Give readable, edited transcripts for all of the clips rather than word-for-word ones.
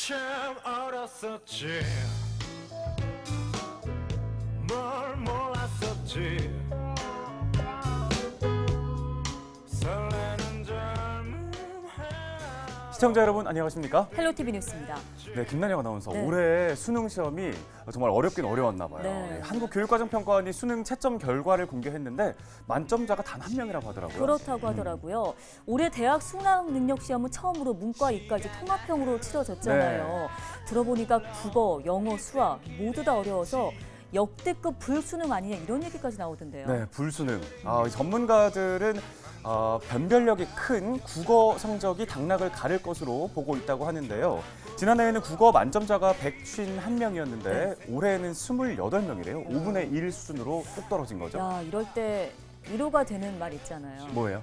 참 어렸었지 뭘 몰랐었지 설레는 젊음 시청자 여러분 안녕하십니까? 헬로티비 뉴스입니다. 네, 김난영 아나운서. 네. 올해 수능 시험이 정말 어렵긴 어려웠나 봐요. 네. 한국교육과정평가원이 수능 채점 결과를 공개했는데 만점자가 단 한 명이라고 하더라고요. 그렇다고 하더라고요. 올해 대학 수능 능력 시험은 처음으로 문과, 이까지 통합형으로 치러졌잖아요. 들어보니까 국어, 영어, 수학 모두 다 어려워서 역대급 불수능 아니냐 이런 얘기까지 나오던데요. 네, 불수능. 전문가들은 변별력이 큰 국어 성적이 당락을 가를 것으로 보고 있다고 하는데요. 지난해에는 국어 만점자가 151명이었는데 올해에는 28명이래요. 5분의 1 수준으로 뚝 떨어진 거죠. 야, 이럴 때 위로가 되는 말 있잖아요. 뭐예요?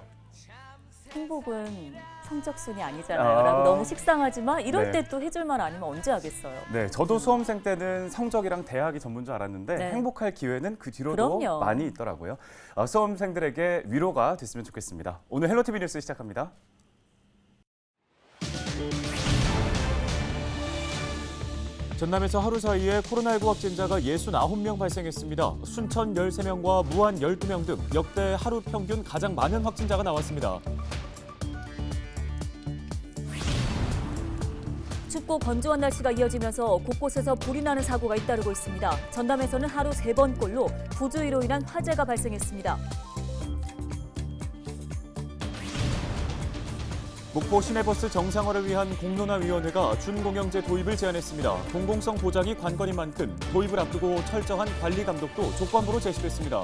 행복은 성적순이 아니잖아요. 라고 너무 식상하지만 이럴 네. 때 또 해줄 말 아니면 언제 하겠어요. 네, 저도 수험생 때는 성적이랑 대학이 전부인 줄 알았는데 네. 행복할 기회는 그 뒤로도 그럼요. 많이 있더라고요. 수험생들에게 위로가 됐으면 좋겠습니다. 오늘 헬로티비 뉴스 시작합니다. 전남에서 하루 사이에 코로나19 확진자가 69명 발생했습니다. 순천 13명과 무안 12명 등 역대 하루 평균 가장 많은 확진자가 나왔습니다. 춥고 건조한 날씨가 이어지면서 곳곳에서 불이 나는 사고가 잇따르고 있습니다. 전남에서는 하루 3번꼴로 부주의로 인한 화재가 발생했습니다. 목포 시내버스 정상화를 위한 공론화위원회가 준공영제 도입을 제안했습니다. 공공성 보장이 관건인 만큼 도입을 앞두고 철저한 관리 감독도 조건부로 제시됐습니다.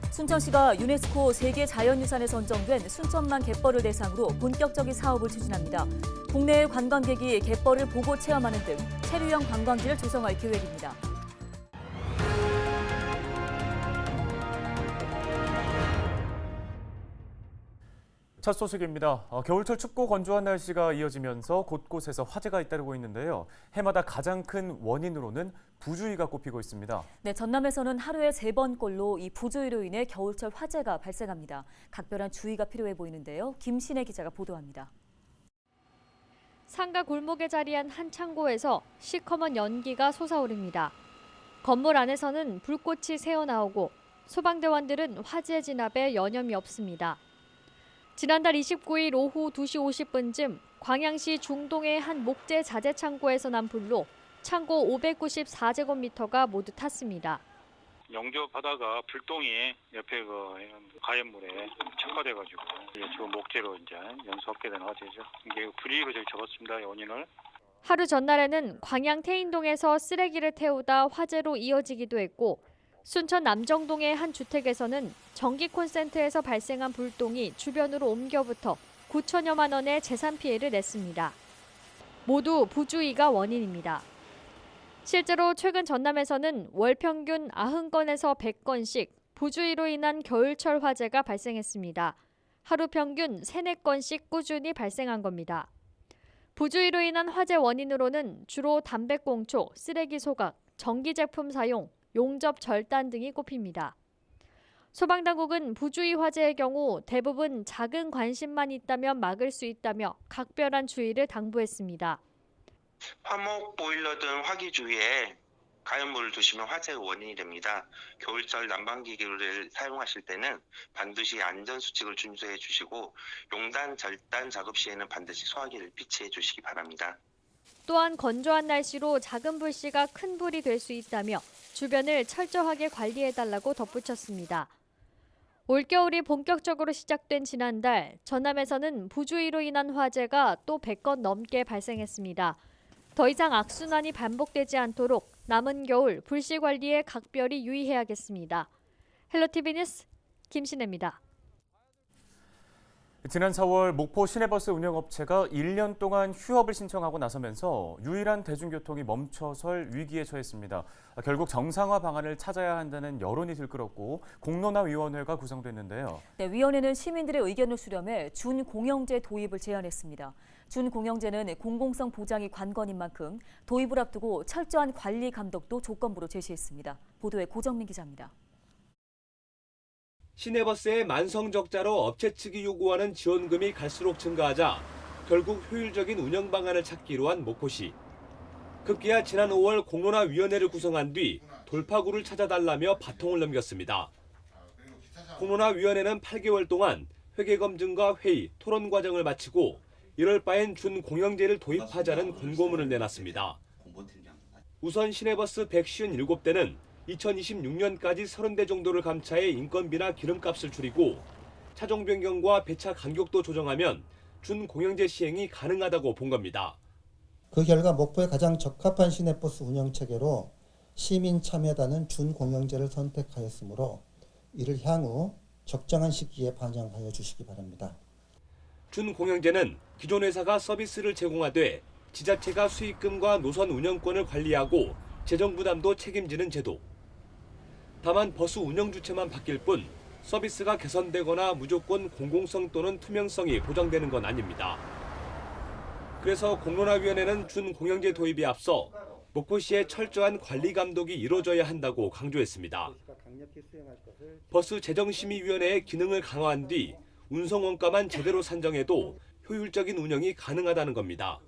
순천시가 유네스코 세계 자연유산에 선정된 순천만 갯벌을 대상으로 본격적인 사업을 추진합니다. 국내 관광객이 갯벌을 보고 체험하는 등 체류형 관광지를 조성할 계획입니다. 첫 소식입니다. 겨울철 춥고 건조한 날씨가 이어지면서 곳곳에서 화재가 잇따르고 있는데요. 해마다 가장 큰 원인으로는 부주의가 꼽히고 있습니다. 네, 전남에서는 하루에 3번꼴로 이 부주의로 인해 겨울철 화재가 발생합니다. 각별한 주의가 필요해 보이는데요. 김신혜 기자가 보도합니다. 상가 골목에 자리한 한 창고에서 시커먼 연기가 솟아오릅니다. 건물 안에서는 불꽃이 새어나오고 소방대원들은 화재 진압에 여념이 없습니다. 지난달 29일 오후 2시 50분쯤 광양시 중동의 한 목재 자재 창고에서 난 불로 창고 594제곱미터가 모두 탔습니다. 영접하다가 불똥이 옆에 그 가연물에 착화돼가지고 지금 목재로 이제 연소하게 된 화재죠. 이게 불이익을 저희 적었습니다. 원인을. 하루 전날에는 광양 태인동에서 쓰레기를 태우다 화재로 이어지기도 했고 순천 남정동의 한 주택에서는 전기 콘센트에서 발생한 불똥이 주변으로 옮겨붙어 9천여만 원의 재산 피해를 냈습니다. 모두 부주의가 원인입니다. 실제로 최근 전남에서는 월 평균 90건에서 100건씩 부주의로 인한 겨울철 화재가 발생했습니다. 하루 평균 3, 4건씩 꾸준히 발생한 겁니다. 부주의로 인한 화재 원인으로는 주로 담배꽁초, 쓰레기 소각, 전기제품 사용, 용접 절단 등이 꼽힙니다. 소방당국은 부주의 화재의 경우 대부분 작은 관심만 있다면 막을 수 있다며 각별한 주의를 당부했습니다. 화목, 보일러 등 화기 주위에 가연물을 두시면 화재의 원인이 됩니다. 겨울철 난방기기를 사용하실 때는 반드시 안전수칙을 준수해 주시고 용단, 절단 작업 시에는 반드시 소화기를 비치해 주시기 바랍니다. 또한 건조한 날씨로 작은 불씨가 큰 불이 될 수 있다며 주변을 철저하게 관리해달라고 덧붙였습니다. 올겨울이 본격적으로 시작된 지난달 전남에서는 부주의로 인한 화재가 또 100건 넘게 발생했습니다. 더 이상 악순환이 반복되지 않도록 남은 겨울 불씨 관리에 각별히 유의해야겠습니다. 헬로티비 뉴스 김신혜입니다. 지난 4월 목포 시내버스 운영업체가 1년 동안 휴업을 신청하고 나서면서 유일한 대중교통이 멈춰설 위기에 처했습니다. 결국 정상화 방안을 찾아야 한다는 여론이 들끓었고 공론화위원회가 구성됐는데요. 네, 위원회는 시민들의 의견을 수렴해 준공영제 도입을 제안했습니다. 준공영제는 공공성 보장이 관건인 만큼 도입을 앞두고 철저한 관리 감독도 조건부로 제시했습니다. 보도에 고정민 기자입니다. 시내버스의 만성 적자로 업체 측이 요구하는 지원금이 갈수록 증가하자 결국 효율적인 운영 방안을 찾기로 한 목포시. 급기야 지난 5월 공론화위원회를 구성한 뒤 돌파구를 찾아달라며 바통을 넘겼습니다. 공론화위원회는 8개월 동안 회계검증과 회의, 토론 과정을 마치고 1월 바엔 준공영제를 도입하자는 권고문을 내놨습니다. 우선 시내버스 157대는 2026년까지 30대 정도를 감차해 인건비나 기름값을 줄이고 차종 변경과 배차 간격도 조정하면 준공영제 시행이 가능하다고 본 겁니다. 그 결과 목포에 가장 적합한 시내버스 운영 체계로 시민 참여단은 준공영제를 선택하였으므로 이를 향후 적정한 시기에 반영하여 주시기 바랍니다. 준공영제는 기존 회사가 서비스를 제공하되 지자체가 수익금과 노선 운영권을 관리하고 재정 부담도 책임지는 제도. 다만 버스 운영 주체만 바뀔 뿐 서비스가 개선되거나 무조건 공공성 또는 투명성이 보장되는 건 아닙니다. 그래서 공론화위원회는 준공영제 도입에 앞서 목포시의 철저한 관리 감독이 이루어져야 한다고 강조했습니다. 버스 재정심의위원회의 기능을 강화한 뒤 운송 원가만 제대로 산정해도 효율적인 운영이 가능하다는 겁니다.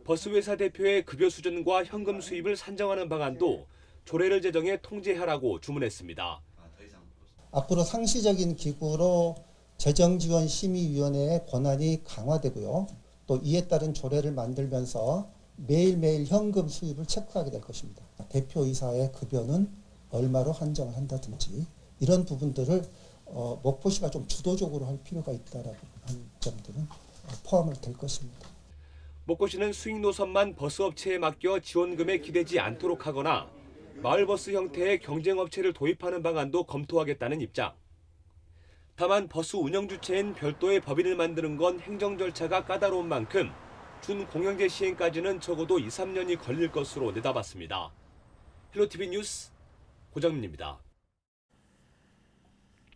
버스 회사 대표의 급여 수준과 현금 수입을 산정하는 방안도 조례를 제정해 통제하라고 주문했습니다. 앞으로 상시적인 기구로 재정지원심의위원회의 권한이 강화되고요. 또 이에 따른 조례를 만들면서 매일매일 현금 수입을 체크하게 될 것입니다. 대표이사의 급여는 얼마로 한정을 한다든지 이런 부분들을 목포시가 좀 주도적으로 할 필요가 있다라고 하는 점들은 포함을 될 것입니다. 목포시는 수익 노선만 버스업체에 맡겨 지원금에 기대지 않도록 하거나 마을버스 형태의 경쟁업체를 도입하는 방안도 검토하겠다는 입장. 다만 버스 운영 주체인 별도의 법인을 만드는 건 행정 절차가 까다로운 만큼 준공영제 시행까지는 적어도 2, 3년이 걸릴 것으로 내다봤습니다. 헬로티비 뉴스 고정민입니다.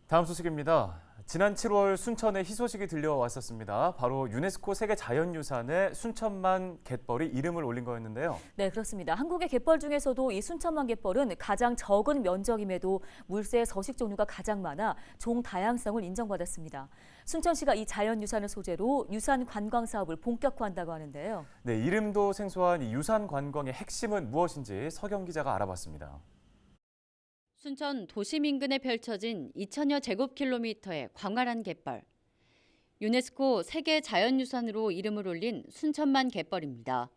다음 소식입니다. 지난 7월 순천에 희소식이 들려왔었습니다. 바로 유네스코 세계 자연유산에 순천만 갯벌이 이름을 올린 거였는데요. 네, 그렇습니다. 한국의 갯벌 중에서도 이 순천만 갯벌은 가장 적은 면적임에도 물새 서식 종류가 가장 많아 종 다양성을 인정받았습니다. 순천시가 이 자연유산을 소재로 유산 관광 사업을 본격화한다고 하는데요. 네, 이름도 생소한 이 유산 관광의 핵심은 무엇인지 서경 기자가 알아봤습니다. 순천 도심 인근에 펼쳐진 2,000여 제곱킬로미터의 광활한 갯벌. 유네스코 세계 자연유산으로 이름을 올린 순천만 갯벌입니다.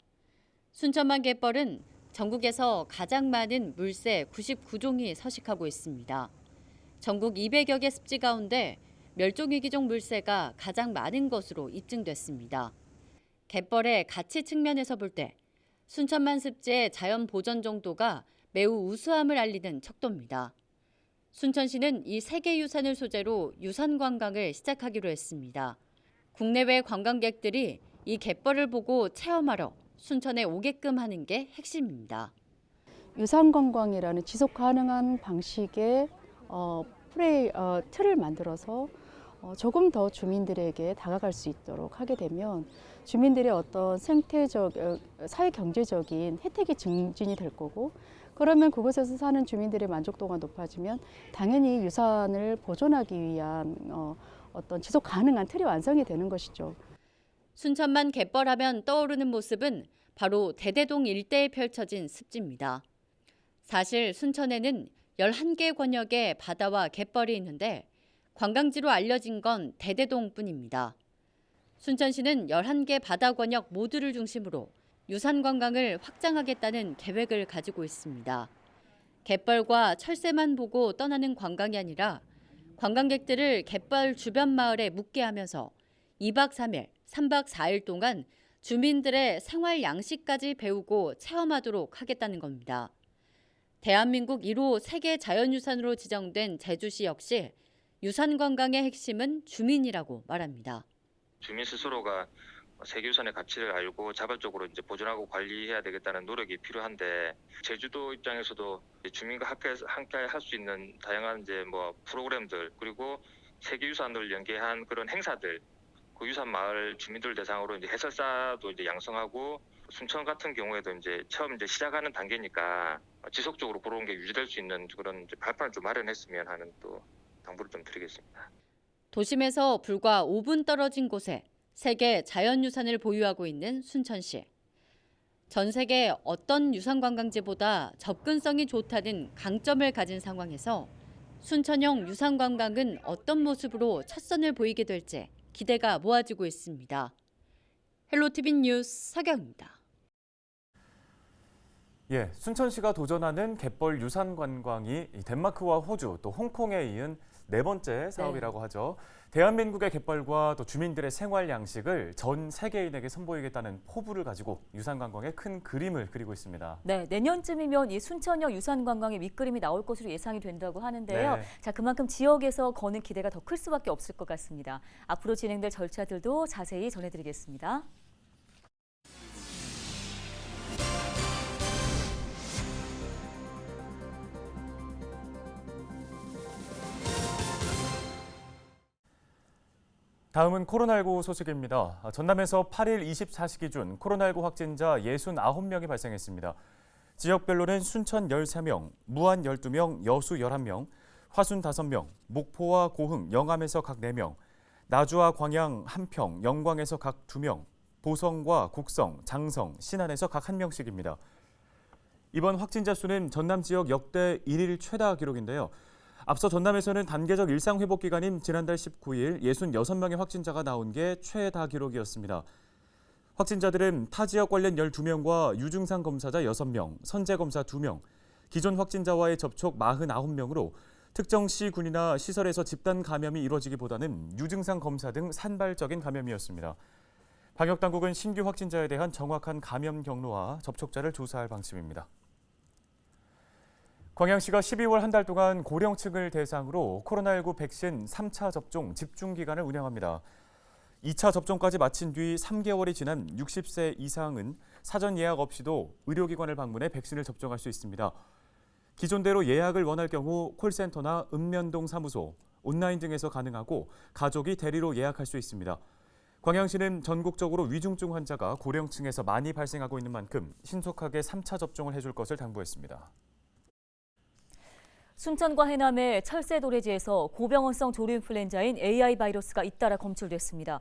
순천만 갯벌은 전국에서 가장 많은 물새 99종이 서식하고 있습니다. 전국 200여 개 습지 가운데 멸종위기종 물새가 가장 많은 것으로 입증됐습니다. 갯벌의 가치 측면에서 볼 때 순천만 습지의 자연 보전 정도가 매우 우수함을 알리는 척도입니다. 순천시는 이 세계유산을 소재로 유산 관광을 시작하기로 했습니다. 국내외 관광객들이 이 갯벌을 보고 체험하러 순천에 오게끔 하는 게 핵심입니다. 유산 관광이라는 지속 가능한 방식의 틀을 만들어서 조금 더 주민들에게 다가갈 수 있도록 하게 되면 주민들의 어떤 생태적, 사회 경제적인 혜택이 증진이 될 거고, 그러면 그곳에서 사는 주민들의 만족도가 높아지면 당연히 유산을 보존하기 위한 어떤 지속 가능한 틀이 완성이 되는 것이죠. 순천만 갯벌하면 떠오르는 모습은 바로 대대동 일대에 펼쳐진 습지입니다. 사실 순천에는 11개 권역의 바다와 갯벌이 있는데 관광지로 알려진 건 대대동뿐입니다. 순천시는 11개 바다 권역 모두를 중심으로 유산 관광을 확장하겠다는 계획을 가지고 있습니다. 갯벌과 철새만 보고 떠나는 관광이 아니라 관광객들을 갯벌 주변 마을에 묵게 하면서 2박 3일, 3박 4일 동안 주민들의 생활 양식까지 배우고 체험하도록 하겠다는 겁니다. 대한민국 1호 세계 자연유산으로 지정된 제주시 역시 유산 관광의 핵심은 주민이라고 말합니다. 주민 스스로가 세계유산의 가치를 알고 자발적으로 이제 보존하고 관리해야 되겠다는 노력이 필요한데, 제주도 입장에서도 주민과 함께 할 수 있는 다양한 이제 프로그램들, 그리고 세계유산을 연계한 그런 행사들, 그 유산 마을 주민들 대상으로 이제 해설사도 이제 양성하고, 순천 같은 경우에도 이제 처음 이제 시작하는 단계니까 지속적으로 그런 게 유지될 수 있는 그런 이제 발판을 좀 마련했으면 하는 또 당부를 좀 드리겠습니다. 도심에서 불과 5분 떨어진 곳에 세계 자연유산을 보유하고 있는 순천시. 전 세계 어떤 유산관광지보다 접근성이 좋다는 강점을 가진 상황에서 순천형 유산관광은 어떤 모습으로 첫 선을 보이게 될지 기대가 모아지고 있습니다. 헬로티비 뉴스 서경입니다. 예, 순천시가 도전하는 갯벌 유산 관광이 덴마크와 호주 또 홍콩에 이은 네 번째 사업이라고 하죠. 대한민국의 갯벌과 또 주민들의 생활 양식을 전 세계인에게 선보이겠다는 포부를 가지고 유산 관광의 큰 그림을 그리고 있습니다. 네, 내년쯤이면 이 순천형 유산 관광의 밑그림이 나올 것으로 예상이 된다고 하는데요. 네. 자, 그만큼 지역에서 거는 기대가 더 클 수밖에 없을 것 같습니다. 앞으로 진행될 절차들도 자세히 전해드리겠습니다. 다음은 코로나19 소식입니다. 전남에서 8일 24시 기준 코로나19 확진자 69명이 발생했습니다. 지역별로는 순천 13명, 무안 12명, 여수 11명, 화순 5명, 목포와 고흥, 영암에서 각 4명, 나주와 광양, 한평, 영광에서 각 2명, 보성과 곡성, 장성, 신안에서 각 1명씩입니다. 이번 확진자 수는 전남 지역 역대 1일 최다 기록인데요. 앞서 전남에서는 단계적 일상 회복 기간인 지난달 19일 66명의 확진자가 나온 게 최다 기록이었습니다. 확진자들은 타 지역 관련 12명과 유증상 검사자 6명, 선제 검사 2명, 기존 확진자와의 접촉 49명으로 특정 시군이나 시설에서 집단 감염이 이루어지기보다는 유증상 검사 등 산발적인 감염이었습니다. 방역당국은 신규 확진자에 대한 정확한 감염 경로와 접촉자를 조사할 방침입니다. 광양시가 12월 한 달 동안 고령층을 대상으로 코로나19 백신 3차 접종 집중 기간을 운영합니다. 2차 접종까지 마친 뒤 3개월이 지난 60세 이상은 사전 예약 없이도 의료기관을 방문해 백신을 접종할 수 있습니다. 기존대로 예약을 원할 경우 콜센터나 읍면동 사무소, 온라인 등에서 가능하고 가족이 대리로 예약할 수 있습니다. 광양시는 전국적으로 위중증 환자가 고령층에서 많이 발생하고 있는 만큼 신속하게 3차 접종을 해줄 것을 당부했습니다. 순천과 해남의 철새도래지에서 고병원성 조류인플루엔자인 AI 바이러스가 잇따라 검출됐습니다.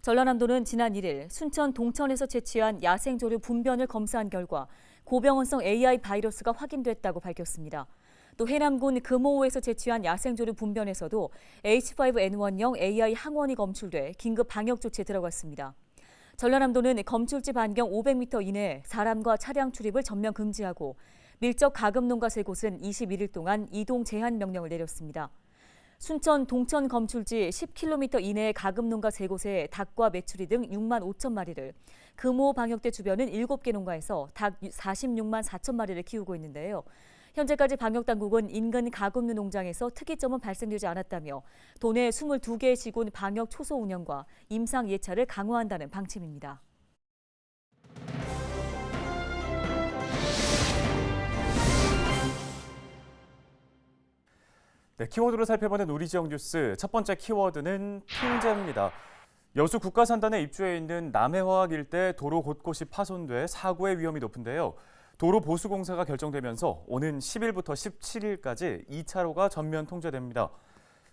전라남도는 지난 1일 순천 동천에서 채취한 야생조류 분변을 검사한 결과 고병원성 AI 바이러스가 확인됐다고 밝혔습니다. 또 해남군 금호호에서 채취한 야생조류 분변에서도 H5N1형 AI 항원이 검출돼 긴급 방역 조치에 들어갔습니다. 전라남도는 검출지 반경 500m 이내 사람과 차량 출입을 전면 금지하고 밀접 가금농가 3곳은 21일 동안 이동 제한 명령을 내렸습니다. 순천 동천 검출지 10km 이내의 가금농가 3곳에 닭과 메추리 등 6만 5천 마리를, 금호 방역대 주변은 7개 농가에서 닭 46만 4천 마리를 키우고 있는데요. 현재까지 방역당국은 인근 가금류 농장에서 특이점은 발생되지 않았다며 도내 22개의 시군 방역 초소 운영과 임상 예찰을 강화한다는 방침입니다. 네, 키워드로 살펴보는 우리 지역 뉴스 첫 번째 키워드는 통제입니다. 여수 국가산단에 입주해 있는 남해화학 일대 도로 곳곳이 파손돼 사고의 위험이 높은데요. 도로 보수 공사가 결정되면서 오는 10일부터 17일까지 2차로가 전면 통제됩니다.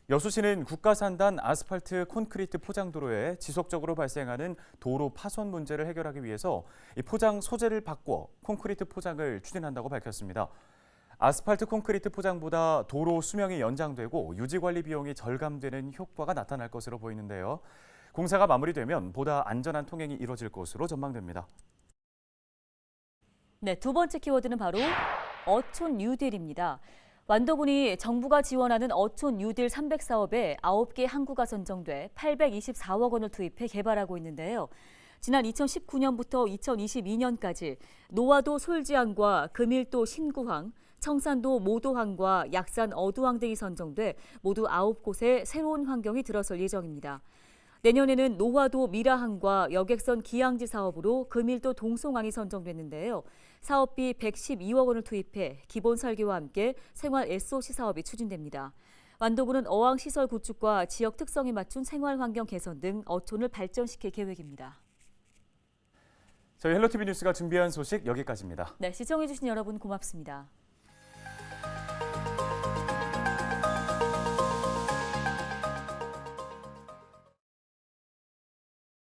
여수시는 국가산단 아스팔트 콘크리트 포장도로에 지속적으로 발생하는 도로 파손 문제를 해결하기 위해서 이 포장 소재를 바꿔 콘크리트 포장을 추진한다고 밝혔습니다. 아스팔트 콘크리트 포장보다 도로 수명이 연장되고 유지관리 비용이 절감되는 효과가 나타날 것으로 보이는데요. 공사가 마무리되면 보다 안전한 통행이 이뤄질 것으로 전망됩니다. 네, 두 번째 키워드는 바로 어촌 뉴딜입니다. 완도군이 정부가 지원하는 어촌 뉴딜 300사업에 9개 항구가 선정돼 824억 원을 투입해 개발하고 있는데요. 지난 2019년부터 2022년까지 노화도 솔지항과 금일도 신구항, 청산도 모도항과 약산 어두항 등이 선정돼 모두 9곳에 새로운 환경이 들어설 예정입니다. 내년에는 노화도 미라항과 여객선 기항지 사업으로 금일도 동송항이 선정됐는데요. 사업비 112억 원을 투입해 기본 설계와 함께 생활 SOC 사업이 추진됩니다. 완도군은 어항시설 구축과 지역 특성에 맞춘 생활 환경 개선 등 어촌을 발전시킬 계획입니다. 저희 헬로티비 뉴스가 준비한 소식 여기까지입니다. 네, 시청해주신 여러분 고맙습니다.